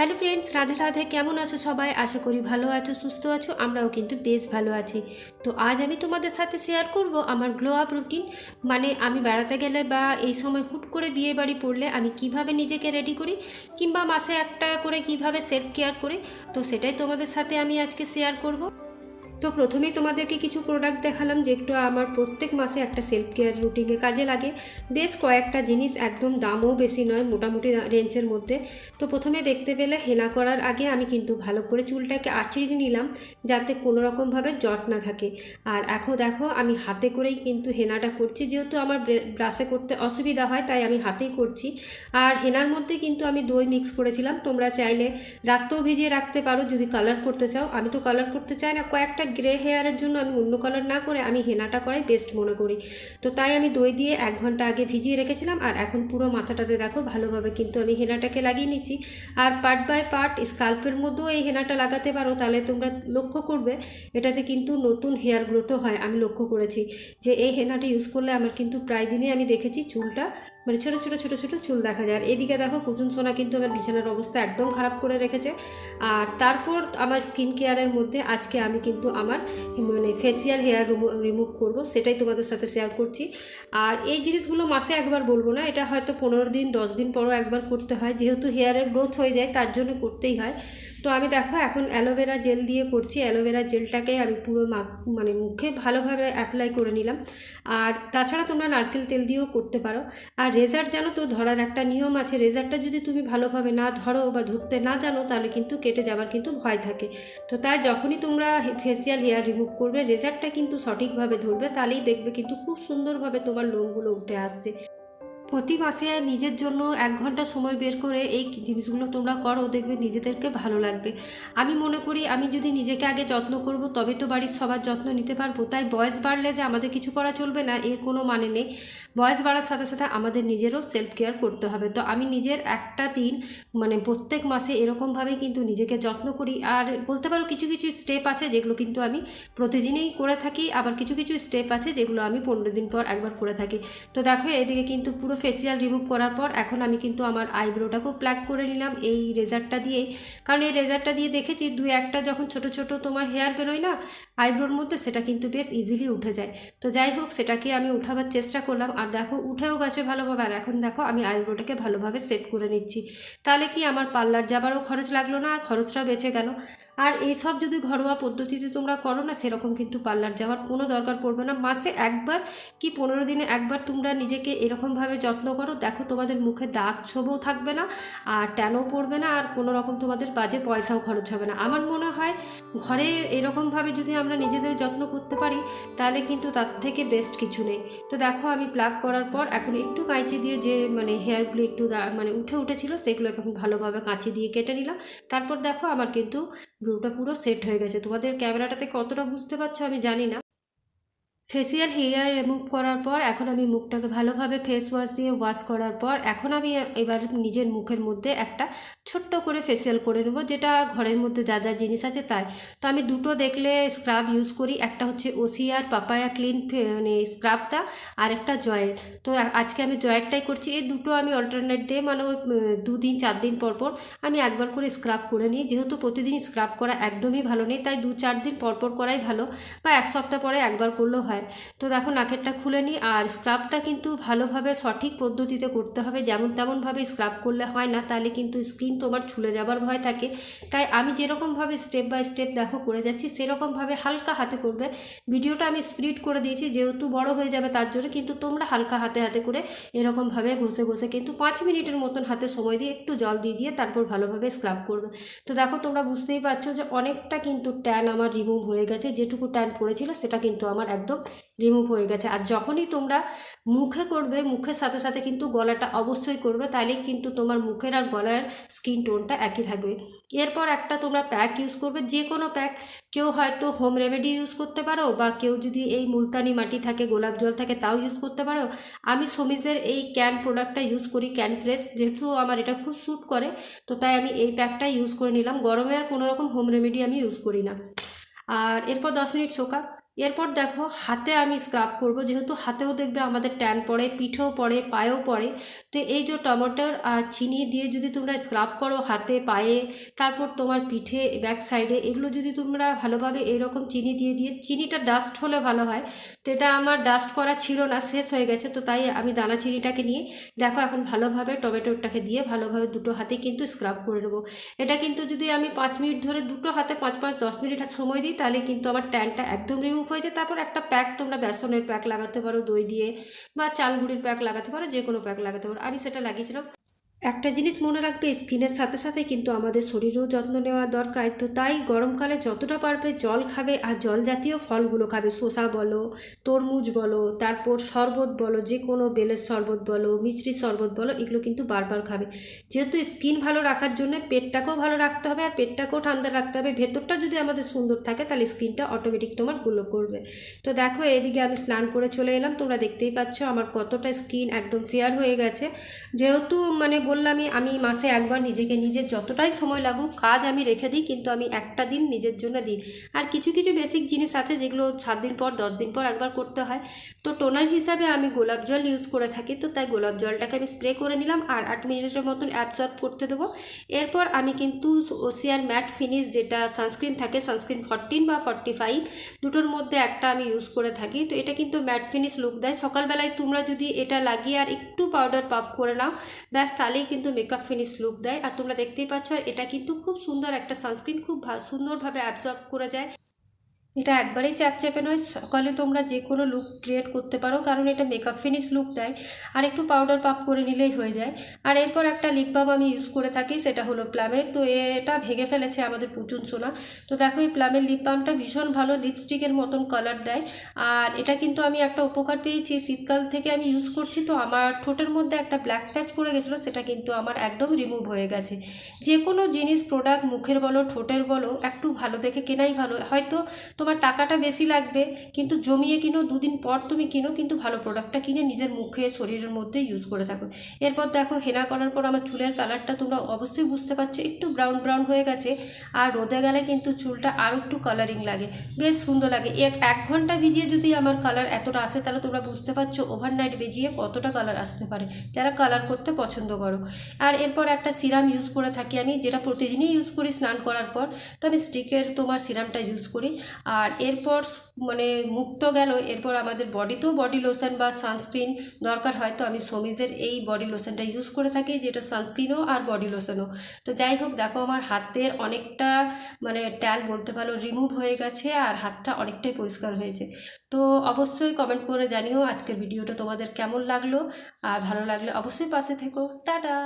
Hello friends, Radhe Radhe. কেমন আছো সবাই? আশা করি ভালো আছো, সুস্থ আছো। আমরাও কিন্তু বেশ ভালো আছি। তো আজ আমি তোমাদের সাথে শেয়ার করব আমার গ্লো আপ রুটিন। মানে আমি বেড়াতে গেলে বা এই সময় হুট করে বিয়ে বাড়ি পড়লে আমি কিভাবে নিজেকে রেডি করি, কিংবা মাসে একটা করে কিভাবে সেলফ কেয়ার করি, তো সেটাই তোমাদের সাথে আমি আজকে শেয়ার করব। তো প্রথমেই তোমাদেরকে কিছু প্রোডাক্ট দেখালাম যেগুলো আমার প্রত্যেক মাসে একটা সেলফ কেয়ার রুটিনে কাজে লাগে। বেশ কয়েকটা জিনিস, একদম দামও বেশি নয়, মোটামুটি রেঞ্জের মধ্যে। তো প্রথমে দেখতে পেলে হেনা করার আগে আমি কিন্তু ভালো করে চুলটাকে আঁচড়িয়ে নিলাম, যাতে কোনো রকমভাবে জট না থাকে। আর এখন দেখো আমি হাতে করেই কিন্তু হেনাটা করছি, যেহেতু আমার ব্রাশে করতে অসুবিধা হয় তাই আমি হাতেই করছি। আর হেনার মধ্যে কিন্তু আমি দই মিক্স করেছিলাম। তোমরা চাইলে রাতেও ভিজিয়ে রাখতে পারো যদি কালার করতে চাও। আমি তো কালার করতে চাই না, কয়েকটা গ্রে হেয়ারের জন্য আমি অন্য কালার না করে আমি হেনাটা করাই বেস্ট মনে করি। তো তাই আমি দই দিয়ে 1 ঘন্টা আগে ভিজিয়ে রেখেছিলাম। আর এখন পুরো মাথাটাতে দেখো ভালোভাবে কিন্তু আমি হেনাটাকে লাগিয়ে নিচ্ছি। আর পার্ট বাই পার্ট স্কাল্পের মধ্যেও এই হেনাটা লাগাতে পারো, তাহলে তোমরা লক্ষ্য করবে এটাতে কিন্তু নতুন হেয়ার গ্রোথও হয়। আমি লক্ষ্য করেছি যে এই হেনাটা ইউজ করলে আমার কিন্তু প্রায় দিনই আমি দেখেছি চুলটা মানে ছোটো ছোটো ছোটো ছোটো চুল দেখা যায়। আর এদিকে দেখো কুচুন সোনা কিন্তু আমার বিছানার অবস্থা একদম খারাপ করে রেখেছে। আর তারপর আমার স্কিন কেয়ারের মধ্যে আজকে আমি কিন্তু আমার মানে ফেসিয়াল হেয়ার রিমুভ করব, সেটাই তোমাদের সাথে শেয়ার করছি। আর এই জিনিসগুলো মাসে একবার বলবো না, এটা হয়তো 15 দিন 10 দিন পরও একবার করতে হয়, যেহেতু হেয়ারের গ্রোথ হয়ে যায় তার জন্য করতেই হয়। তো আমি দেখো এখন অ্যালোভেরা জেল দিয়ে করছি। অ্যালোভেরা জেলটাকে আমি পুরো মানে মুখে ভালোভাবে অ্যাপ্লাই করে নিলাম। আর তাছাড়া তোমরা নারকেল তেল দিয়েও করতে পারো। আর রেজার জানো তো ধরার একটা নিয়ম আছে, রেজারটা যদি তুমি ভালোভাবে না ধরো বা ধরতে না জানো তাহলে কিন্তু কেটে যাবার কিন্তু ভয় থাকে। তো তাই যখনই তোমরা ফেসিয়াল হেয়ার রিমুভ করবে রেজারটা কিন্তু সঠিকভাবে ধরবে, তাহলেই দেখবে কিন্তু খুব সুন্দরভাবে তোমার লোমগুলো উঠে আসছে। প্রতি মাসে নিজের জন্য 1 ঘন্টা সময় বের করে এই জিনিসগুলো তোমরা করো, দেখবে নিজেদেরকে ভালো লাগবে। আমি মনে করি আমি যদি নিজেকে আগে যত্ন করব তবে তো বাড়ির সবার যত্ন নিতে পারবো। তাই বয়স বাড়লে যে আমাদের কিছু করা চলবে না এর কোনো মানে নেই। বয়স বাড়ার সাথে সাথে আমাদের নিজেরও সেলফ কেয়ার করতে হবে। তো আমি নিজের একটা দিন মানে প্রত্যেক মাসে এরকমভাবেই কিন্তু নিজেকে যত্ন করি। আর বলতে পারো কিছু কিছু স্টেপ আছে যেগুলো কিন্তু আমি প্রতিদিনই করে থাকি, আবার কিছু কিছু স্টেপ আছে যেগুলো আমি 15 দিন পর একবার করে থাকি। তো দেখো এদিকে কিন্তু পুরো ফেসিয়াল রিমুভ করার পর এখন আমি কিন্তু আমার আইব্রোটাকেও প্লাক করে নিলাম এই রেজারটা দিয়েই। কারণ এই রেজারটা দিয়ে দেখেছি 2-1টা যখন ছোট ছোট তোমার হেয়ার বেরোয় না আইব্রোর মধ্যে, সেটা কিন্তু বেশ ইজিলি উঠে যায়। তো যাই হোক সেটাকে আমি উঠাবার চেষ্টা করলাম, আর দেখো উঠেও গেছে ভালোভাবে। আর এখন দেখো আমি আইব্রোটাকে ভালোভাবে সেট করে নিচ্ছি, তাহলে কি আমার পার্লার যাবারও খরচ লাগলো না, আর খরচটাও বেঁচে গেল। আর এইসব যদি ঘরোয়া পদ্ধতিতে তোমরা করো না, সেরকম কিন্তু পার্লার যাওয়ার কোনো দরকার পড়বে না। মাসে একবার কি 15 দিনে একবার তোমরা নিজেকে এরকমভাবে যত্ন করো, দেখো তোমাদের মুখে দাগ ছোপও থাকবে না, আর ট্যানও পড়বে না, আর কোনো রকম তোমাদের বাজে পয়সাও খরচ হবে না। আমার মনে হয় ঘরে এরকমভাবে যদি আমরা নিজেদের যত্ন করতে পারি তাহলে কিন্তু তার থেকে বেস্ট কিছু নেই। তো দেখো আমি প্লাগ করার পর এখন একটু কাঁচি দিয়ে যে মানে হেয়ারগুলো একটু মানে উঠেছিল সেগুলো এখন ভালোভাবে কাঁচি দিয়ে কেটে নিলাম। তারপর দেখো আমার কিন্তু ব্রুটা পুরো সেট হয়ে গেছে। তোমাদের ক্যামেরাটাতে কতটা বুঝতে পারছো আমি জানি না। ফেসিয়াল হেয়ার রিমুভ করার পর এখন আমি মুখটাকে ভালোভাবে ফেস ওয়াশ দিয়ে ওয়াশ করার পর এখন আমি এবার নিজের মুখের মধ্যে একটা ছোট্ট করে ফেসিয়াল করে নেব, যেটা ঘরের মধ্যে যা যা জিনিস আছে তাই। তো আমি দুটো দেখলে স্ক্রাব ইউজ করি, একটা হচ্ছে ওসিআর পাপায়া ক্লিন মানে স্ক্রাবটা, আর একটা জয়ের। তো আজকে আমি জয়েরটাই করছি। এই দুটো আমি অল্টারনেট ডে মানে 2 দিন 4 দিন পর পর আমি একবার করে স্ক্রাব করে নিই। যেহেতু প্রতিদিন স্ক্রাব করা একদমই ভালো নেই, তাই 2-4 দিন পর পর করাই ভালো, বা 1 সপ্তাহ পরে একবার করলেও হয়। তো দেখো নাকেরটা খুলে নিই। আর স্ক্রাবটা কিন্তু ভালোভাবে সঠিক পদ্ধতিতে করতে হবে, যেমন তেমনভাবে স্ক্রাব করলে হয় না, তাহলে কিন্তু স্কিন তোমার ছুলে যাবার ভয় থাকে। তাই আমি যেরকমভাবে স্টেপ বাই স্টেপ দেখো করে যাচ্ছি সেরকমভাবে হালকা হাতে করবে। ভিডিওটা আমি স্পিড করে দিয়েছি যেহেতু বড় হয়ে যাবে তার জন্য, কিন্তু তোমরা হালকা হাতে হাতে করে এরকমভাবে ঘষে ঘষে কিন্তু 5 মিনিটের মতন হাতে সময় দিয়ে একটু জল দিয়ে তারপর ভালোভাবে স্ক্রাব করবে। তো দেখো তোমরা বুঝতেই পারছো যে অনেকটা কিন্তু ট্যান আমার রিমুভ হয়ে গেছে, যেটুকু ট্যান পড়েছিল সেটা কিন্তু আমার একদম রিমুভ হয়ে গেছে। আর যখনই তোমরা মুখে করবে মুখের সাথে সাথে কিন্তু গলাটা অবশ্যই করবে, তাহলেই কিন্তু তোমার মুখের আর গলার স্কিন টোনটা একই থাকবে। এরপর একটা তোমরা প্যাক ইউজ করবে, যে কোনো প্যাক। কেউ হয়তো হোম রেমেডি ইউজ করতে পারো, বা কেউ যদি এই মুলতানি মাটি থাকে গোলাপ জল থাকে তাও ইউজ করতে পারো। আমি সমিজের এই ক্যান প্রোডাক্টটা ইউজ করি, ক্যান ফ্রেশ, যেহেতু আমার এটা খুব স্যুট করে, তো তাই আমি এই প্যাকটা ইউজ করে নিলাম। গরমে আর কোনো রকম হোম রেমেডি আমি ইউজ করি না। আর এরপর 10 মিনিট শোকা। এরপর দেখো হাতে আমি স্ক্রাব করব, যেহেতু হাতেও দেখবে আমাদের ট্যান পড়ে, পিঠেও পড়ে, পায়েও পড়ে। তো এই যে টমেটোর আর চিনি দিয়ে যদি তোমরা স্ক্রাব করো হাতে, পায়ে, তারপর তোমার পিঠে, ব্যাক সাইডে, এগুলো যদি তোমরা ভালোভাবে এইরকম চিনি দিয়ে দিয়ে, চিনিটা ডাস্ট হলে ভালো হয়। তো এটা আমার ডাস্ট করা ছিল না, শেষ হয়ে গেছে, তো তাই আমি দানা চিনিটাকে নিয়ে দেখো এখন ভালোভাবে টমেটোটাকে দিয়ে ভালোভাবে দুটো হাতে কিন্তু স্ক্রাব করে নেবো। এটা কিন্তু যদি আমি 5 মিনিট ধরে দুটো হাতে 5-5-10 মিনিট সময় দিই, তাহলে কিন্তু আমার ট্যানটা একদম রিমুভ হয়ে যায়। তারপর একটা প্যাক, তোমরা বেসনের প্যাক লাগাতে পারো দই দিয়ে, বা চাল গুঁড়ির প্যাক লাগাতে পারো, যে কোনো প্যাক লাগাতে পারো। আমি সেটা লাগিয়েছিলাম। একটা জিনিস মনে রাখবে, স্কিনের সাথে সাথে কিন্তু আমাদের শরীরেও যত্ন নেওয়া দরকার। তো তাই গরমকালে যতটা পারবে জল খাবে, আর জল জাতীয় ফলগুলো খাবে। শসা বলো, তরমুজ বলো, তারপর শরবত বলো, যে কোনো বেলের শরবত বলো, মিষ্টির শরবত বলো, এগুলো কিন্তু বারবার খাবে। যেহেতু স্কিন ভালো রাখার জন্য পেটটাকেও ভালো রাখতে হবে, আর পেটটাকেও ঠান্ডা রাখতে হবে। ভেতরটা যদি আমাদের সুন্দর থাকে, তাহলে স্কিনটা অটোমেটিক তোমার গ্লো করবে। তো দেখো এদিকে আমি স্নান করে চলে এলাম, তোমরা দেখতেই পাচ্ছ আমার কতটা স্কিন একদম ফেয়ার হয়ে গেছে। যেহেতু মানে বললামই, আমি মাসে একবার নিজেকে, নিজের যতটাই সময় লাগুক কাজ আমি রেখে দিই, কিন্তু আমি একটা দিন নিজের জন্য দিই। আর কিছু কিছু বেসিক জিনিস আছে যেগুলো 7 দিন পর, 10 দিন পর একবার করতে হয়। তো টোনার হিসাবে আমি গোলাপ জল ইউজ করে থাকি, তো তাই গোলাপ জলটাকে আমি স্প্রে করে নিলাম আর 8 মিনিটের মতন অ্যাবজর্ব করতে দেবো। এরপর আমি কিন্তু ওসিয়ার ম্যাট ফিনিশ, যেটা সানস্ক্রিন থাকে, সানস্ক্রিন 14 বা 45 দুটোর মধ্যে একটা আমি ইউজ করে থাকি। তো এটা কিন্তু ম্যাট ফিনিশ লুক দেয়। সকালবেলায় তোমরা যদি এটা লাগিয়ে আর একটু পাউডার পাপ করে নাও, ব্যাস তাহলেই কিন্তু মেকআপ ফিনিশ লুক দেয়। আর তোমরা দেখতেই পাচ্ছ, আর এটা কিন্তু খুব সুন্দর একটা সানস্ক্রিন, খুব সুন্দরভাবে অ্যাবজর্ব করে যায়। এটা একবারেই চ্যাপচ্যাপে নয়, সকালে তোমরা যে কোনো লুক ক্রিয়েট করতে পারো, কারণ এটা মেকআপ ফিনিশ লুক দেয়। আর একটু পাউডার পাপ করে নিলেই হয়ে যায়। আর এরপর একটা লিপ বাম আমি ইউজ করে থাকি, সেটা হলো প্লামের। তো এটা ভেঙে ফেলেছে আমাদের পুচুন সোনা। তো দেখো এই প্লামের লিপ বামটা ভীষণ ভালো, লিপস্টিকের মতন কালার দেয়। আর এটা কিন্তু আমি একটা উপকার পেয়েছি, শীতকাল থেকে আমি ইউজ করছি, তো আমার ঠোঁটের মধ্যে একটা ব্ল্যাক প্যাচ পড়ে গেছিলো, সেটা কিন্তু আমার একদম রিমুভ হয়ে গেছে। যে কোনো জিনিস, প্রোডাক্ট, মুখের বলো, ঠোঁটের বলো, একটু ভালো দেখে কেনাই ভালো। হয়তো তোমার টাকাটা বেশি লাগবে, কিন্তু জমিয়ে কিনো, 2 দিন পর তুমি কিনো, কিন্তু ভালো প্রোডাক্টটা কিনে নিজের মুখে, শরীরের মধ্যে ইউজ করে থাকো। এরপর দেখো হেনা করার পর আমার চুলের কালারটা তোমরা অবশ্যই বুঝতে পারছো, একটু ব্রাউন ব্রাউন হয়ে গেছে। আর রোদে গেলে কিন্তু চুলটা আরও একটু কালারিং লাগে, বেশ সুন্দর লাগে। 1 ঘন্টা ভিজিয়ে যদি আমার কালার এতটা আসে, তাহলে তোমরা বুঝতে পারছো ওভারনাইট ভিজিয়ে কতটা কালার আসতে পারে, যারা কালার করতে পছন্দ করো। আর এরপর একটা সিরাম ইউজ করে থাকি আমি, যেটা প্রতিদিনই ইউজ করি স্নান করার পর। তো আমি স্টিকের তোমার সিরামটা ইউজ করি। আর এরপর মানে মুখ তো গেল, এরপর আমাদের বডিতেও বডি লোশন বা সানস্ক্রিন দরকার হয়। তো আমি সমিজের এই বডি লোশনটা ইউজ করে থাকি, যেটা সানস্ক্রিনও আর বডি লোশনও। তো যাই হোক, দেখো আমার হাতের অনেকটা মানে ট্যান বলতে পারো রিমুভ হয়ে গেছে, আর হাতটা অনেকটাই পরিষ্কার হয়েছে। তো অবশ্যই কমেন্ট করে জানিও আজকের ভিডিওটা তোমাদের কেমন লাগলো, আর ভালো লাগলে অবশ্যই পাশে থেকো। টাটা।